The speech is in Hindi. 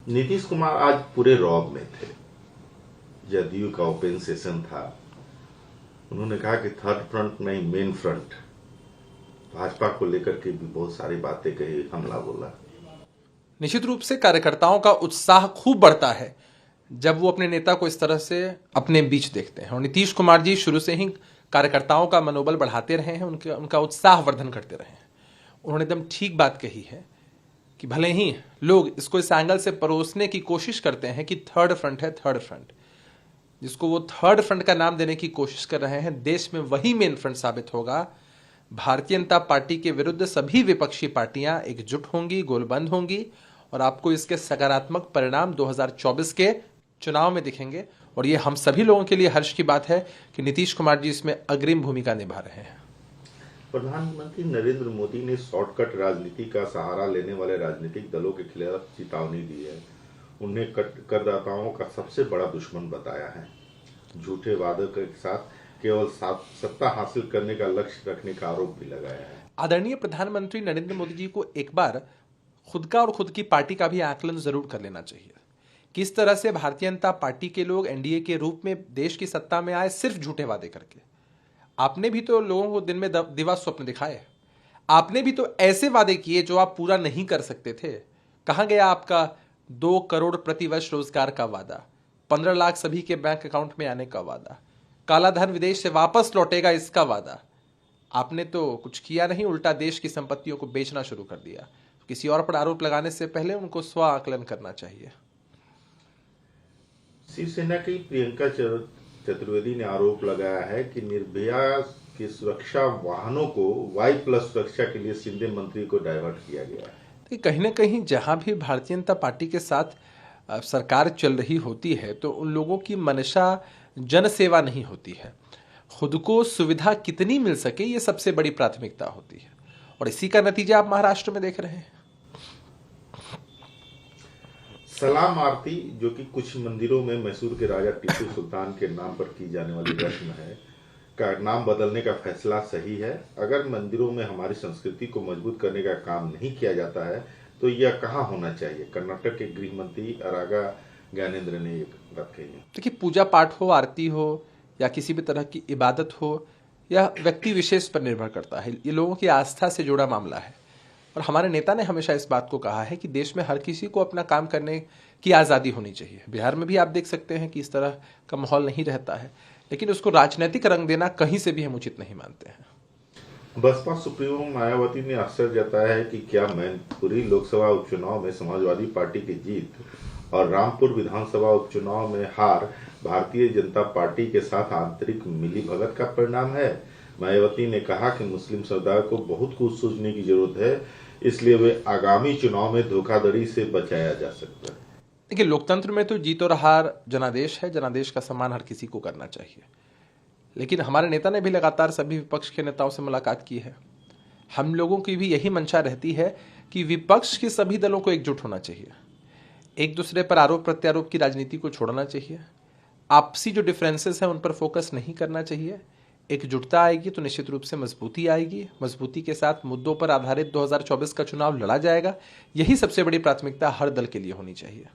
नीतीश कुमार आज पूरे रौब में थे। जदयू का ओपन सेशन था। उन्होंने कहा कि थर्ड फ्रंट नहीं, मेन फ्रंट। भाजपा को लेकर के भी बहुत सारी बातें कही, हमला बोला। निश्चित रूप से कार्यकर्ताओं का उत्साह खूब बढ़ता है जब वो अपने नेता को इस तरह से अपने बीच देखते हैं। और नीतीश कुमार जी शुरू से ही कार्यकर्ताओं का मनोबल बढ़ाते रहे हैं, उनका उत्साह वर्धन करते रहे हैं। उन्होंने एकदम ठीक बात कही है कि भले ही लोग इसको इस एंगल से परोसने की कोशिश करते हैं कि थर्ड फ्रंट है, थर्ड फ्रंट, जिसको वो थर्ड फ्रंट का नाम देने की कोशिश कर रहे हैं, देश में वही मेन फ्रंट साबित होगा। भारतीय जनता पार्टी के विरुद्ध सभी विपक्षी पार्टियां एकजुट होंगी, गोलबंद होंगी और आपको इसके सकारात्मक परिणाम 2024 के चुनाव में दिखेंगे। और ये हम सभी लोगों के लिए हर्ष की बात है कि नीतीश कुमार जी इसमें अग्रिम भूमिका निभा रहे हैं। प्रधानमंत्री नरेंद्र मोदी ने शॉर्टकट राजनीति का सहारा लेने वाले राजनीतिक दलों के खिलाफ चेतावनी दी है। उन्हें करदाताओं का सबसे बड़ा दुश्मन बताया है। झूठे वादों के साथ केवल सत्ता हासिल करने का लक्ष्य रखने का आरोप भी लगाया है। आदरणीय प्रधानमंत्री नरेंद्र मोदी जी को एक बार खुद का और खुद की पार्टी का भी आकलन जरूर कर लेना चाहिए। किस तरह से भारतीय जनता पार्टी के लोग एनडीए के रूप में देश की सत्ता में आए सिर्फ झूठे वादे करके। आपने भी तो लोगों को दिन में दिवा स्वप्न दिखाए। आपने भी तो ऐसे वादे किए जो आप पूरा नहीं कर सकते थे। कहां गया आपका 2 करोड़ प्रति वर्ष रोजगार का वादा, 15 लाख सभी के बैंक अकाउंट में आने का वादा, काला धन विदेश से वापस लौटेगा इसका वादा? आपने तो कुछ किया नहीं, उल्टा देश की संपत्तियों को बेचना शुरू कर दिया। किसी और पर आरोप लगाने से पहले उनको स्व आकलन करना चाहिए। शिवसेना की प्रियंका चतुर्वेदी ने आरोप लगाया है कि निर्भया की सुरक्षा वाहनों को Y+ सुरक्षा के लिए शिंदे मंत्री को डाइवर्ट किया गया है। कहीं ना कहीं जहां भी भारतीय जनता पार्टी के साथ सरकार चल रही होती है तो उन लोगों की मंशा जन सेवा नहीं होती है। खुद को सुविधा कितनी मिल सके ये सबसे बड़ी प्राथमिकता होती है और इसी का नतीजा आप महाराष्ट्र में देख रहे हैं। सलाम आरती, जो कि कुछ मंदिरों में मैसूर के राजा टीपू सुल्तान के नाम पर की जाने वाली रस्म है, का नाम बदलने का फैसला सही है। अगर मंदिरों में हमारी संस्कृति को मजबूत करने का काम नहीं किया जाता है तो यह कहाँ होना चाहिए? कर्नाटक के गृह मंत्री अरागा ज्ञानेंद्र ने एक बात कही है। देखिए, पूजा पाठ हो, आरती हो या किसी भी तरह की इबादत हो, यह व्यक्ति विशेष पर निर्भर करता है। ये लोगों की आस्था से जुड़ा मामला है और हमारे नेता ने हमेशा इस बात को कहा है कि देश में हर किसी को अपना काम करने की आज़ादी होनी चाहिए। बिहार में भी आप देख सकते हैं कि इस तरह का माहौल नहीं रहता है, लेकिन उसको राजनीतिक रंग देना कहीं से भी हम उचित नहीं मानते हैं। बसपा सुप्रीमो मायावती ने आश्चर्य जताया है कि क्या मैनपुरी लोकसभा उपचुनाव में समाजवादी पार्टी की जीत और रामपुर विधानसभा उपचुनाव में हार भारतीय जनता पार्टी के साथ आंतरिक मिलीभगत का परिणाम है। मायावती ने कहा कि मुस्लिम समुदाय को बहुत कुछ सोचने की जरूरत है, इसलिए वे आगामी चुनाव में धोखाधड़ी से बचाया जा सकता है। देखिए, लोकतंत्र में तो जीत और हार जनादेश है। जनादेश का सम्मान हर किसी को करना चाहिए, लेकिन हमारे नेता ने भी लगातार सभी विपक्ष के नेताओं से मुलाकात की है। हम लोगों की भी यही मंशा रहती है कि विपक्ष के सभी दलों को एकजुट होना चाहिए। एक दूसरे पर आरोप प्रत्यारोप की राजनीति को छोड़ना चाहिए। आपसी जो डिफरेंसेस हैं उन पर फोकस नहीं करना चाहिए। एकजुटता आएगी तो निश्चित रूप से मजबूती आएगी। मजबूती के साथ मुद्दों पर आधारित 2024 का चुनाव लड़ा जाएगा। यही सबसे बड़ी प्राथमिकता हर दल के लिए होनी चाहिए।